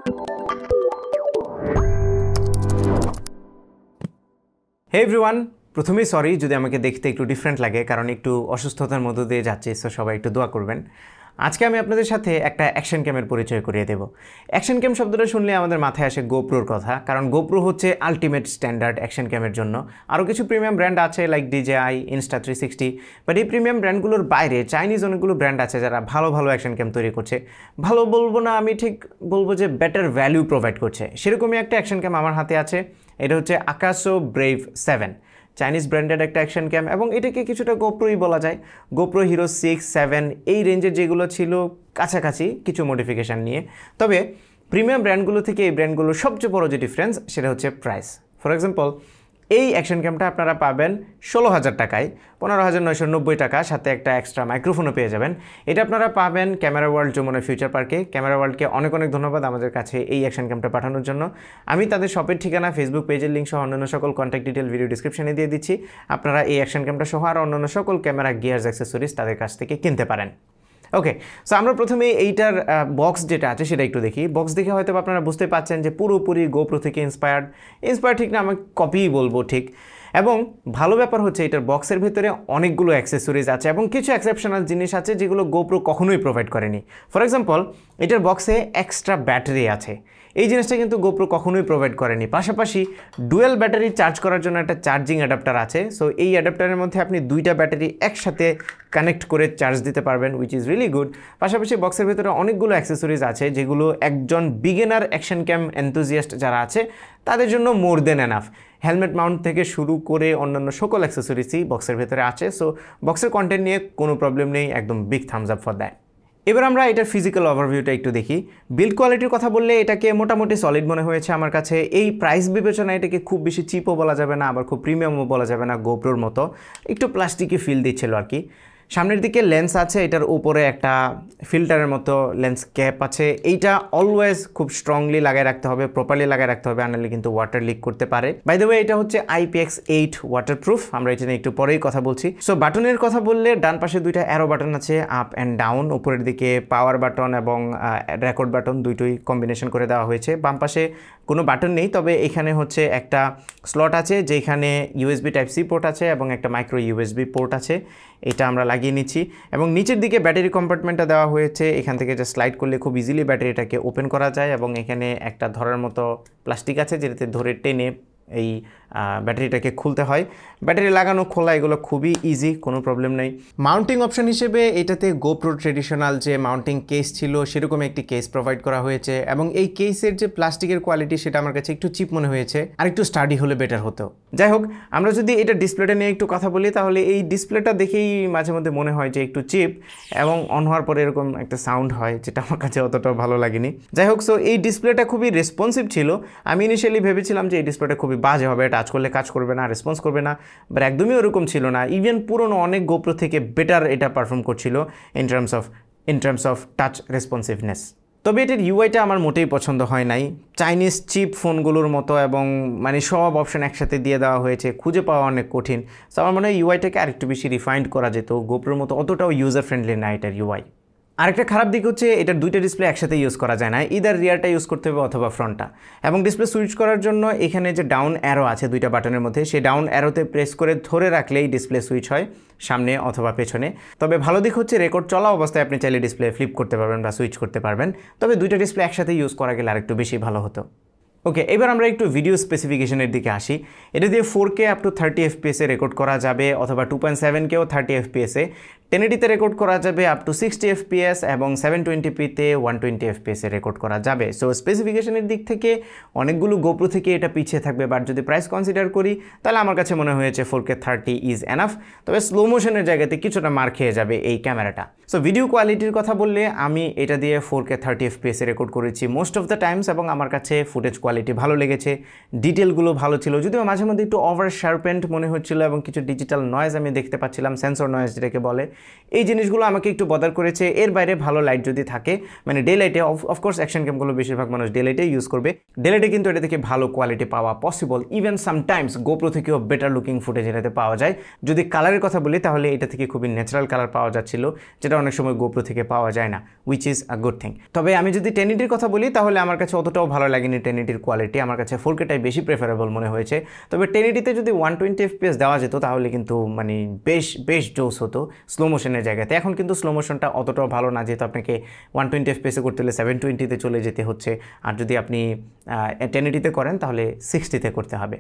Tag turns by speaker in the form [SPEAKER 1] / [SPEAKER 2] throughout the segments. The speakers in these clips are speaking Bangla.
[SPEAKER 1] হে এভরিওয়ান, প্রথমেই সরি যদি আমাকে দেখতে একটু ডিফারেন্ট লাগে, কারণ একটু অসুস্থতার মধ্য দিয়ে যাচ্ছি, সো সবাই একটু দোয়া করবেন। আজকে আমি আপনাদের সাথে একটা অ্যাকশন ক্যামের পরিচয় করিয়ে দেব। অ্যাকশন ক্যাম শব্দটা শুনলে আমাদের মাথায় আসে গোপ্রোর কথা, কারণ গোপ্রো হচ্ছে আলটিমেট স্ট্যান্ডার্ড অ্যাকশন ক্যামের জন্য। আরও কিছু প্রিমিয়াম ব্র্যান্ড আছে লাইক DJI, Insta360, বাট এই প্রিমিয়াম ব্র্যান্ডগুলোর বাইরে চাইনিজ অনেকগুলো ব্র্যান্ড আছে যারা ভালো ভালো অ্যাকশন ক্যাম তৈরি করছে। ভালো বলবো না, আমি ঠিক বলবো যে বেটার ভ্যালু প্রোভাইড করছে। সেরকমই একটা অ্যাকশন ক্যাম আমার হাতে আছে, এটা হচ্ছে Akaso Brave 7, চাইনিজ ব্র্যান্ডেড একটা অ্যাকশন ক্যাম, এবং এটাকে কিছুটা গোপ্রোই বলা যায়। গোপ্রো হিরো 6, 7 এই রেঞ্জের যেগুলো ছিল কাছাকাছি কিছু মডিফিকেশান নিয়ে। তবে প্রিমিয়াম ব্র্যান্ডগুলো থেকে এই ব্র্যান্ডগুলোর সবচেয়ে বড় যে ডিফারেন্স সেটা হচ্ছে প্রাইস। ফর এক্সাম্পল, এই অ্যাকশন ক্যামটা আপনারা পাবেন 16,000 টাকায়, 15,990 টাকা, সাথে একটা এক্সট্রা মাইক্রোফোনও পেয়ে যাবেন। এটা আপনারা পাবেন ক্যামেরা ওয়ার্ল্ড যমুনা ফিউচার পার্কে। ক্যামেরা ওয়ার্ল্ডকে অনেক অনেক ধন্যবাদ আমাদের কাছে এই অ্যাকশন ক্যামটা পাঠানোর জন্য। আমি তাদের শপের ঠিকানা, ফেসবুক পেজের লিঙ্ক সহ অন্যান্য সকল কন্ট্যাক্ট ডিটেল ভিডিও ডিসক্রিপশনে দিয়ে দিচ্ছি। আপনারা এই অ্যাকশন ক্যামটা সহ আর অন্যান্য সকল ক্যামেরা গিয়ার্স অ্যাক্সেসরিজ তাদের কাছ থেকে কিনতে পারেন। ওকে, সো আমরা প্রথমে এইটার বক্স যেটা আছে সেটা একটু দেখি। বক্স দেখে হয়তো আপনারা বুঝতে পারছেন যে পুরোপুরি গোপ্রো থেকে ইন্সপায়ার্ড ঠিক না, আমি কপিই বলবো ঠিক। এবং ভালো ব্যাপার হচ্ছে এটার বক্সের ভিতরে অনেকগুলো অ্যাক্সেসরিজ আছে এবং কিছু এক্সেপশনাল জিনিস আছে যেগুলো গোপ্রো কখনোই প্রোভাইড করেনি। ফর এক্সাম্পল, এটার বক্সে এক্সট্রা ব্যাটারি আছে, এই জিনিসটা কিন্তু গোপ্রো কখনোই প্রোভাইড করেনি। পাশাপাশি ডুয়েল ব্যাটারি চার্জ করার জন্য একটা চার্জিং অ্যাডাপ্টার আছে। সো এই অ্যাডাপ্টারের মধ্যে আপনি দুইটা ব্যাটারি একসাথে কানেক্ট করে চার্জ দিতে পারবেন, উইচ ইজ রিয়েলি গুড। পাশাপাশি বক্সের ভিতরে অনেকগুলো অ্যাক্সেসরিজ আছে যেগুলো একজন বিগিনার অ্যাকশন ক্যাম এনথুজিয়াস্ট যারা আছে তাদের জন্য মোর দেন এনাফ। হেলমেট মাউন্ট থেকে শুরু করে অন্যান্য সকল অ্যাক্সেসরিজই বক্সের ভেতরে আছে। সো বক্সের কন্টেন্ট নিয়ে কোনো প্রবলেম নেই, একদম big Thums up for that. এবার আমরা এটার ফিজিক্যাল ওভারভিউটা একটু দেখি। বিল্ড কোয়ালিটির কথা বললে এটাকে মোটামুটি সলিড মনে হয়েছে আমার কাছে। এই প্রাইস বিবেচনায় এটাকে খুব বেশি চিপও বলা যাবে না, আবার খুব প্রিমিয়ামও বলা যাবে না, গোপ্রোর মতো একটু প্লাস্টিকি ফিল দিচ্ছিল আর কি। সামনের দিকে লেন্স আছে, এটার উপরে একটা ফিল্টারের মতো লেন্স ক্যাপ আছে। এইটা অলওয়েজ খুব স্ট্রংলি লাগায় রাখতে হবে, প্রপারলি লাগায় রাখতে হবে, আনলে কিন্তু ওয়াটার লিক করতে পারে। বাই দ্য ওয়ে, এটা হচ্ছে IPX8 ওয়াটারপ্রুফ। আমরা এটা নিয়ে একটু পরেই কথা বলছি। সো বাটনের কথা বললে ডান পাশে দুইটা অ্যারো বাটন আছে, আপ অ্যান্ড ডাউন। উপরের দিকে পাওয়ার বাটন এবং রেকর্ড বাটন দুইটোই কম্বিনেশন করে দেওয়া হয়েছে। বাম পাশে কোনো বাটন নেই, তবে এখানে হচ্ছে একটা স্লট আছে যেখানে USB Type-C পোর্ট আছে এবং একটা মাইক্রো USB পোর্ট আছে, এটা আমরা লাগিয়ে নিচ্ছি। এবং নিচের দিকে ব্যাটারি কম্পার্টমেন্টটা দেওয়া হয়েছে, এখান থেকে যে স্লাইড করলে খুব ইজিলি ব্যাটারিটাকে ওপেন করা যায়। এবং এখানে একটা ধরার মতো প্লাস্টিক আছে যেটাতে ধরে টেনে এই ব্যাটারিটাকে খুলতে হয়। ব্যাটারি লাগানো খোলা এগুলো খুবই ইজি, কোনো প্রবলেম নেই। মাউন্টিং অপশন হিসেবে এটাতে গোপ্রো ট্রেডিশনাল যে মাউন্টিং কেস ছিল সেরকম একটি কেস প্রোভাইড করা হয়েছে, এবং এই কেসের যে প্লাস্টিকের কোয়ালিটি সেটা আমার কাছে একটু চিপ মনে হয়েছে, আর একটু স্টাডি হলে বেটার হতো। যাই হোক, আমরা যদি এটা ডিসপ্লেটা নিয়ে একটু কথা বলি তাহলে এই ডিসপ্লেটা দেখেই মাঝে মধ্যে মনে হয় যে একটু চিপ, এবং অন হওয়ার পরে এরকম একটা সাউন্ড হয় যেটা আমার কাছে অতটাও ভালো লাগেনি। যাই হোক, সো এই ডিসপ্লেটা খুবই রেসপন্সিভ ছিল। আমি ইনিশিয়ালি ভেবেছিলাম যে এই ডিসপ্লেটা খুবই বাজে হবে, টাচ করলে কাজ করবে না, রেসপন্স করবে না, বাট একদমই ওরকম ছিল না। ইভেন পুরনো অনেক গোপ্রো থেকে বেটার এটা পারফর্ম করছিল in terms of touch responsiveness. তবে এটার ইউআইটা আমার মোটেই পছন্দ হয় নাই, চাইনিজ চিপ ফোনগুলোর মতো, এবং মানে সব অপশন একসাথে দিয়ে দেওয়া হয়েছে, খুঁজে পাওয়া অনেক কঠিন। সো আমার মনে হয় ইউআইটাকে আরেকটু বেশি রিফাইন্ড করা যেত। গোপ্রোর মতো অতটাও ইউজার ফ্রেন্ডলি না এটার ইউআই। আরেকটা খারাপ দিক হচ্ছে এটার দুইটা ডিসপ্লে একসাথে ইউজ করা যায় না, ইদার রিয়ারটা ইউজ করতে হবে অথবা ফ্রন্টটা। এবং ডিসপ্লে সুইচ করার জন্য এখানে যে ডাউন অ্যারো আছে দুইটা বাটনের মধ্যে, সেই ডাউন অ্যারোতে প্রেস করে ধরে রাখলেই ডিসপ্লে সুইচ হয় সামনে অথবা পেছনে। তবে ভালো দিক হচ্ছে রেকর্ড চলা অবস্থায় আপনি চাইলে ডিসপ্লে ফ্লিপ করতে পারবেন বা সুইচ করতে পারবেন। তবে দুইটা ডিসপ্লে একসাথে ইউজ করা গেলে আরেকটু বেশি ভালো হতো। ওকে, এবার আমরা একটু ভিডিও স্পেসিফিকেশনের দিকে আসি। এটা দিয়ে 4K আপ টু 30 FPS-এ রেকর্ড করা যাবে, অথবা 2.7K-ও 30 FPS-এ। 1080-তে রেকর্ড করা যাবে আপ টু 60 FPS, এবং 720p-তে 120 FPS-এ রেকর্ড করা যাবে। সো স্পেসিফিকেশনের দিক থেকে অনেকগুলো গোপ্রো থেকে এটা পিছিয়ে থাকবে, বাট যদি প্রাইস কনসিডার করি তাহলে আমার কাছে মনে হয়েছে 4K 30 ইজ এনাফ। তবে স্লো মোশনের জায়গাতে কিছুটা মার খেয়ে যাবে এই ক্যামেরাটা। সো ভিডিও কোয়ালিটির কথা বললে আমি এটা দিয়ে 4K 30 FPS-এ রেকর্ড করেছি মোস্ট অফ দ্য টাইমস, এবং আমার কাছে ফুটেজ কোয়ালিটি ভালো লেগেছে, ডিটেলগুলো ভালো ছিল, যদিও মাঝে মধ্যে একটু ওভার শার্পেন্ড মনে হচ্ছিল, এবং কিছু ডিজিটাল নয়েজ আমি দেখতে পাচ্ছিলাম, সেন্সর নয়েজ যেটাকে বলে, এই জিনিসগুলো আমাকে একটু বদার করেছে। এর বাইরে ভালো লাইট যদি থাকে, মানে ডে লাইটে, অফকোর্স অ্যাকশন ক্যামগুলো বেশিরভাগ মানুষ ডে লাইটে ইউজ করবে। ডে লাইটে কিন্তু এটা থেকে ভালো কোয়ালিটি পাওয়া পসিবল, ইভেন সামটাইমস গোপ্রো থেকেও বেটার লুকিং ফুটেজ এটাতে পাওয়া যায়। যদি কালারের কথা বলি তাহলে এটা থেকে খুবই ন্যাচারাল কালার পাওয়া যাচ্ছিল, যেটা অনেক সময় গোপ্রো থেকে পাওয়া যায় না, which is a good thing. তবে আমি যদি 1080 কথা বলি তাহলে আমার কাছে অতটাও ভালো লাগেনি 1080 কোয়ালিটি, আমার কাছে 4Kটাই বেশি প্রেফারেবল মনে হয়েছে। তবে 1080তে যদি 120 FPS দেওয়া যেত তাহলে কিন্তু মানে বেশ জোস হতো স্লো মোশনের জায়গাতে। এখন কিন্তু স্লো মোশনটা অতটাও ভালো না, যেহেতু আপনাকে 120 FPS করতে হলে 720তে চলে যেতে হচ্ছে, আর যদি আপনি 1080তে করেন তাহলে 60তে করতে হবে।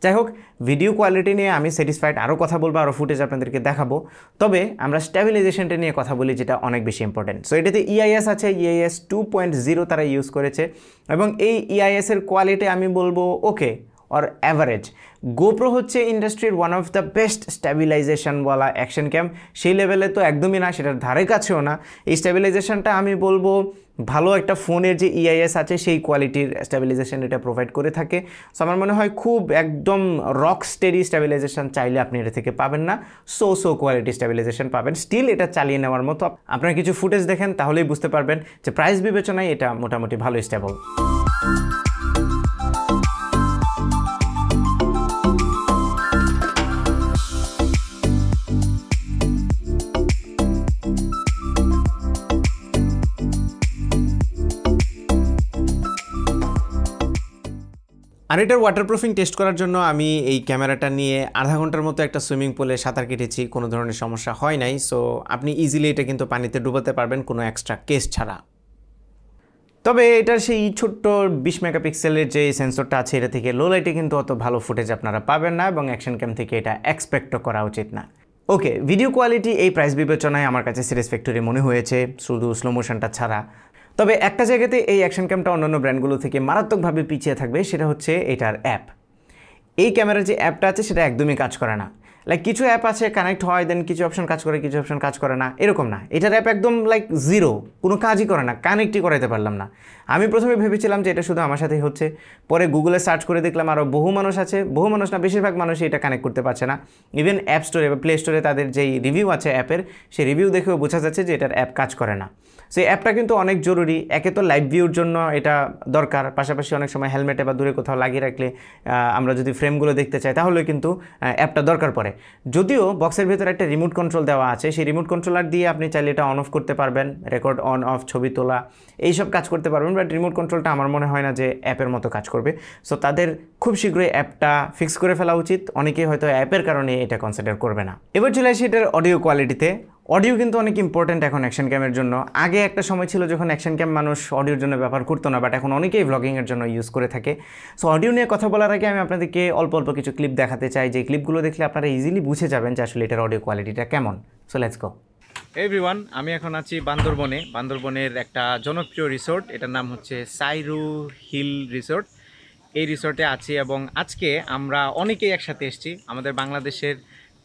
[SPEAKER 1] যাই হোক, ভিডিও কোয়ালিটি নিয়ে আমি স্যাটিসফাইড, আরও কথা বলবো, আরও ফুটেজ আপনাদেরকে দেখাবো। তবে আমরা স্ট্যাবিলাইজেশনটা নিয়ে কথা বলি, যেটা অনেক বেশি ইম্পর্টেন্ট। সো এটাতে EIS আছে, EIS 2.0 তারা ইউজ করেছে, এবং এই EIS-এর কোয়ালিটি আমি বলবো ওকে অর অ্যাভারেজ। গোপ্রো হচ্ছে ইন্ডাস্ট্রির ওয়ান অফ দ্য বেস্ট স্ট্যাবিলাইজেশনওয়ালা অ্যাকশন ক্যাম, সেই লেভেলে তো একদমই না, সেটার ধারে কাছেও না। এই স্ট্যাবিলাইজেশনটা আমি বলবো ভালো একটা ফোনের যে EIS আছে সেই কোয়ালিটির স্ট্যাবিলাইজেশন এটা প্রোভাইড করে থাকে। সো আমার মনে হয় খুব একদম রক স্টেডি স্ট্যাবিলাইজেশন চাইলে আপনি এটা থেকে পাবেন না, সো কোয়ালিটি স্ট্যাবিলাইজেশন পাবেন। স্টিল এটা চালিয়ে নেওয়ার মতো। আপনারা কিছু ফুটেজ দেখেন তাহলেই বুঝতে পারবেন যে প্রাইস বিবেচনায় এটা মোটামুটি ভালো স্টেবল। আর এটার ওয়াটারপ্রুফিং টেস্ট করার জন্য আমি এই ক্যামেরাটা নিয়ে আধা ঘন্টার মতো একটা সুইমিং পুলে সাঁতার কেটেছি, কোনো ধরনের সমস্যা হয় নাই। সো আপনি ইজিলি এটা কিন্তু পানিতে ডুবাতে পারবেন কোনো এক্সট্রা কেস ছাড়া। তবে এটার সেই ছোট্ট 20 মেগাপিক্সেলের যে সেন্সরটা আছে, এটা থেকে লো লাইটে কিন্তু অত ভালো ফুটেজ আপনারা পাবেন না, এবং অ্যাকশন ক্যাম থেকে এটা এক্সপেক্টও করা উচিত না। ওকে, ভিডিও কোয়ালিটি এই প্রাইস বিবেচনায় আমার কাছে স্যাটিসফ্যাক্টরি মনে হয়েছে, শুধু স্লো মোশনটা ছাড়া। তবে একটা জায়গাতে এই অ্যাকশন ক্যামটা অন্যান্য ব্র্যান্ডগুলো থেকে মারাত্মকভাবে পিছিয়ে থাকবে, সেটা হচ্ছে এটার অ্যাপ। এই ক্যামেরার যে অ্যাপটা আছে সেটা একদমই কাজ করে না। লাইক কিছু অ্যাপ আছে কানেক্ট হয়, দেন কিছু অপশন কাজ করে, কিছু অপশন কাজ করে না, এরকম না। এটার অ্যাপ একদম লাইক জিরো, কোনো কাজই করে না, কানেক্টই করাইতে পারলাম না। আমি প্রথমে ভেবেছিলাম যে এটা শুধু আমার সাথেই হচ্ছে, পরে গুগলে সার্চ করে দেখলাম আরও বহু মানুষ আছে, বহু মানুষ না বেশিরভাগ মানুষই এটা কানেক্ট করতে পারছে না। ইভেন অ্যাপ স্টোরে বা প্লে স্টোরে তাদের যেই রিভিউ আছে অ্যাপের, সেই রিভিউ দেখেও বোঝা যাচ্ছে যে এটার অ্যাপ কাজ করে না। সেই অ্যাপটা কিন্তু অনেক জরুরি। একে তো লাইভ ভিউর জন্য এটা দরকার, পাশাপাশি অনেক সময় হেলমেটে বা দূরে কোথাও লাগিয়ে রাখলে আমরা যদি ফ্রেমগুলো দেখতে চাই তাহলে কিন্তু অ্যাপটা দরকার পড়ে। যদিও বক্সের ভেতরে একটা রিমোট কন্ট্রোল দেওয়া আছে, সেই রিমোট কন্ট্রোলার দিয়ে আপনি চাইলে এটা অন অফ করতে পারবেন, রেকর্ড অন অফ, ছবি তোলা, এইসব কাজ করতে পারবেন। বাট রিমোট কন্ট্রোলটা আমার মনে হয় না যে অ্যাপের মতো কাজ করবে। সো তাদের খুব শীঘ্রই অ্যাপটা ফিক্স করে ফেলা উচিত। অনেকেই হয়তো অ্যাপের কারণে এটা কনসিডার করবে না। এবার চলে আসি এটার অডিও কোয়ালিটিতে। অডিও কিন্তু অনেক ইম্পর্ট্যান্ট এখন অ্যাকশন ক্যামের জন্য। আগে একটা সময় ছিল যখন অ্যাকশন ক্যাম মানুষ অডিওর জন্য ব্যবহার করতো না, বাট এখন অনেকেই ভ্লগিংয়ের জন্য ইউজ করে থাকে। সো অডিও নিয়ে কথা বলার আগে আমি আপনাদেরকে অল্প কিছু ক্লিপ দেখাতে চাই, যে ক্লিপগুলো দেখলে আপনারা ইজিলি বুঝে যাবেন যে আসলে এটার অডিও কোয়ালিটিটা কেমন। So let's go. এভরিওয়ান, আমি এখন আছি বান্দরবনের একটা জনপ্রিয় রিসোর্ট, এটার নাম হচ্ছে সাইরু হিল রিসোর্ট। এই রিসোর্টে আছি এবং আজকে আমরা অনেকেই একসাথে এসেছি। আমাদের বাংলাদেশের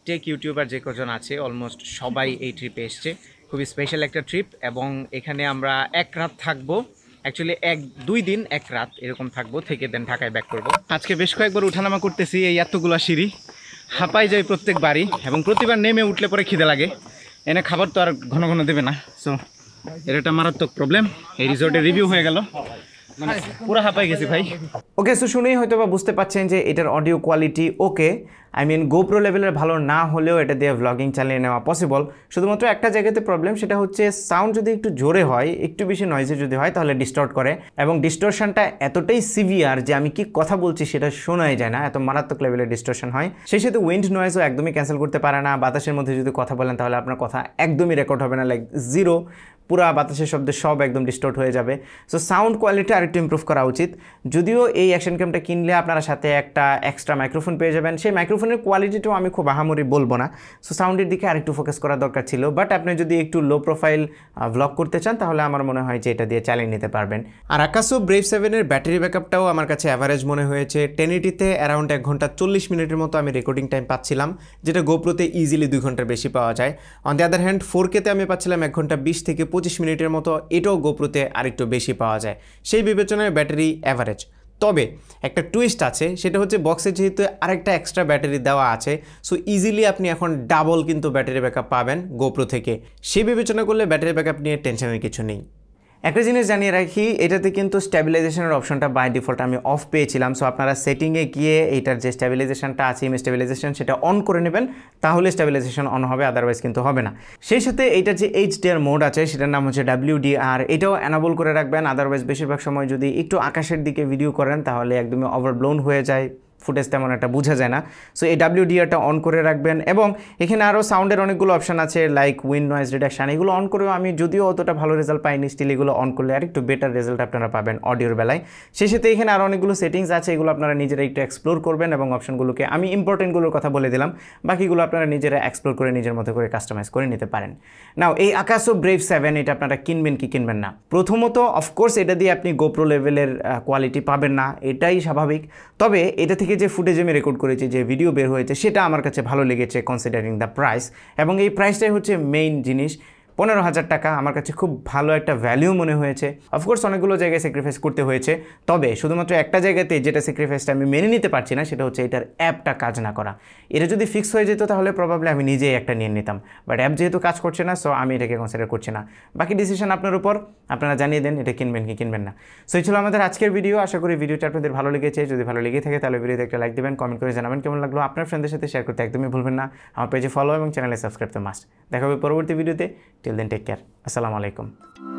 [SPEAKER 1] টেক ইউটিউবার যে কজন আছে অলমোস্ট সবাই এই ট্রিপে এসছে। খুবই স্পেশাল একটা ট্রিপ, এবং এখানে আমরা এক রাত থাকবো। অ্যাকচুয়ালি 2 দিন 1 রাত এরকম থাকবো, থেকে দেন ঢাকায় ব্যাক করবো। আজকে বেশ কয়েকবার উঠানামা করতেছি, এই এতগুলা সিঁড়ি হাঁপাই যায় প্রত্যেকবারই, এবং প্রতিবার নেমে উঠলে পরে খিদে লাগে। এনে খাবার তো আর ঘন ঘন দেবে না, সো এর একটা মারাত্মক প্রবলেম। এই রিসোর্টের রিভিউ হয়ে গেল, মানে পুরো হাঁপাই গেছি ভাই। ওকে, সো শুনেই হয়তো বা বুঝতে পারছেন যে এটার audio quality okay, I mean GoPro লেভেলের ভালো না হলেও এটা দিয়ে ভ্লগিং চালিয়ে নেওয়া পসিবল। শুধুমাত্র একটা জায়গাতে প্রবলেম, সেটা হচ্ছে সাউন্ড যদি একটু জোরে হয়, একটু বেশি নয়েজে যদি হয় তাহলে ডিস্টর্ট করে, এবং ডিস্টর্শনটা এতটাই সিভিয়ার যে আমি কি কথা বলছি সেটা শোনাই যায় না, এত মারাত্মক লেভেলের ডিস্টর্শন হয়। সেই সাথে উইন্ড নয়েজও একদমই ক্যান্সেল করতে পারে না। বাতাসের মধ্যে যদি কথা বলেন তাহলে আপনার কথা একদমই রেকর্ড হবে না, লাইক জিরো, পুরা বাতাসের শব্দে সব একদম ডিস্টর্ট হয়ে যাবে। সো সাউন্ড কোয়ালিটি আরেকটু ইমপ্রুভ করা উচিত। যদিও এই অ্যাকশন ক্যামটা কিনলে আপনারা সাথে একটা এক্সট্রা মাইক্রোফোন পেয়ে যাবেন, সেই মাইক্রোফোনের কোয়ালিটিটাও আমি খুব আহামরি বলবো না। সো সাউন্ডের দিকে আরেকটু ফোকাস করা দরকার ছিল, বাট আপনি যদি একটু লো প্রোফাইল ভ্লগ করতে চান তাহলে আমার মনে হয় যে এটা দিয়ে চালিয়ে নিতে পারবেন। আর আকাসো ব্রেভ 7-এর ব্যাটারি ব্যাকআপটাও আমার কাছে অ্যাভারেজ মনে হয়েছে। 1080-তে অ্যারাউন্ড 1 ঘন্টা 40 মিনিটের মতো আমি রেকর্ডিং টাইম পাচ্ছিলাম, যেটা গোপ্রোতে ইজিলি 2 ঘন্টার বেশি পাওয়া যায়। অন দ্য আদার হ্যান্ড 4K-তে আমি পাচ্ছিলাম 1 ঘন্টা 20 থেকে 25 মিনিটের মতো, এটাও গোপ্রোতে আরেকটু বেশি পাওয়া যায়। সেই বিবেচনায় ব্যাটারি অ্যাভারেজ। তবে একটা টুইস্ট আছে, সেটা হচ্ছে বক্সে যেহেতু আরেকটা এক্সট্রা ব্যাটারি দেওয়া আছে, সো ইজিলি আপনি এখন ডাবল কিন্তু ব্যাটারি ব্যাকআপ পাবেন গোপ্রো থেকে। সে বিবেচনা করলে ব্যাটারি ব্যাকআপ নিয়ে টেনশনের কিছু নেই। একটা জিনিস জানিয়ে রাখি, এটাতে কিন্তু স্ট্যাবিলাইজেশনের অপশনটা বাই ডিফল্ট আমি অফ পেয়েছিলাম। সো আপনারা সেটিংয়ে গিয়ে এইটার যে স্ট্যাবিলাইজেশনটা আছে, ইমেজ স্ট্যাবিলাইজেশন, সেটা অন করে নেবেন, তাহলে স্ট্যাবিলাইজেশন অন হবে, আদারওয়াইজ কিন্তু হবে না। সেই সাথে এইটার যে এইচডিআর মোড আছে, সেটার নাম হচ্ছে WDR, এটাও অ্যানাবল করে রাখবেন। আদারওয়াইজ বেশিরভাগ সময় যদি একটু আকাশের দিকে ভিডিও করেন তাহলে একদমই ওভারব্লোন হয়ে যায়, ফুটেজ তেমন একটা বোঝা যায় না। সো এই WDRটা অন করে রাখবেন। এবং এখানে আরও সাউন্ডের অনেকগুলো অপশান আছে, লাইক উইন্ড নয়েজ রিডাকশান, এগুলো অন করেও আমি যদিও অতটা ভালো রেজাল্ট পাইনি, স্টিল এগুলো অন করলে আর একটু বেটার রেজাল্ট আপনারা পাবেন অডিওর বেলায়। সেই সাথে এখানে আরও অনেকগুলো সেটিংস আছে, এগুলো আপনারা নিজেরা একটু এক্সপ্লোর করবেন এবং অপশনগুলোকে আমি ইম্পর্টেন্টগুলোর কথা বলে দিলাম, বাকিগুলো আপনারা নিজেরা এক্সপ্লোর করে নিজের মতো করে কাস্টমাইজ করে নিতে পারেন। নাও এই আকাসো ব্রেভ 7 এটা আপনারা কিনবেন কি কিনবেন না? প্রথমত অফকোর্স এটা দিয়ে আপনি গোপ্রো লেভেলের কোয়ালিটি পাবেন না, এটাই স্বাভাবিক। তবে এটা থেকে যে ফুটেজ আমি রেকর্ড করেছি, যে ভিডিও বের হয়েছে, সেটা আমার কাছে ভালো লেগেছে কনসিডারিং দ্য প্রাইস। এবং এই প্রাইসটাই হচ্ছে মেইন জিনিস। 15,000 টাকা আমার কাছে খুব ভালো একটা ভ্যালিউ মনে হয়েছে। অফকোর্স অনেকগুলো জায়গায় স্যাক্রিফাইস করতে হয়েছে, তবে শুধুমাত্র একটা জায়গাতে যেটা স্যাক্রিফাইসটা আমি মেনে নিতে পারছি না, সেটা হচ্ছে এটার অ্যাপটা কাজ না করা। এটা যদি ফিক্স হয়ে যেত তাহলে প্রবাবলি আমি নিজেই একটা নিয়ে নিতাম, বাট অ্যাপ যেহেতু কাজ করছে না, সো আমি এটাকে কনসিডার করছি না। বাকি ডিসিশন আপনার উপর, আপনারা জানিয়ে দেন এটা কিনবেন কি কিনবেন না। সো এই ছিল আমাদের আজকের ভিডিও। আশা করি ভিডিওটা আপনাদের ভালো লেগেছে। যদি ভালো লেগে থাকে তাহলে ভিডিওতে একটা লাইক দেবেন, কমেন্ট করে জানাবেন কেমন লাগলো। আপনার ফ্রেন্ডদের সাথে শেয়ার করতে একদমই ভুলবেন না। আমার পেজে ফলো এবং চ্যানেলে সাবস্ক্রাইব তো মাস্ট। দেখা হবে পরবর্তী ভিডিওতে। Till then take care. আসসালামু আলাইকুম।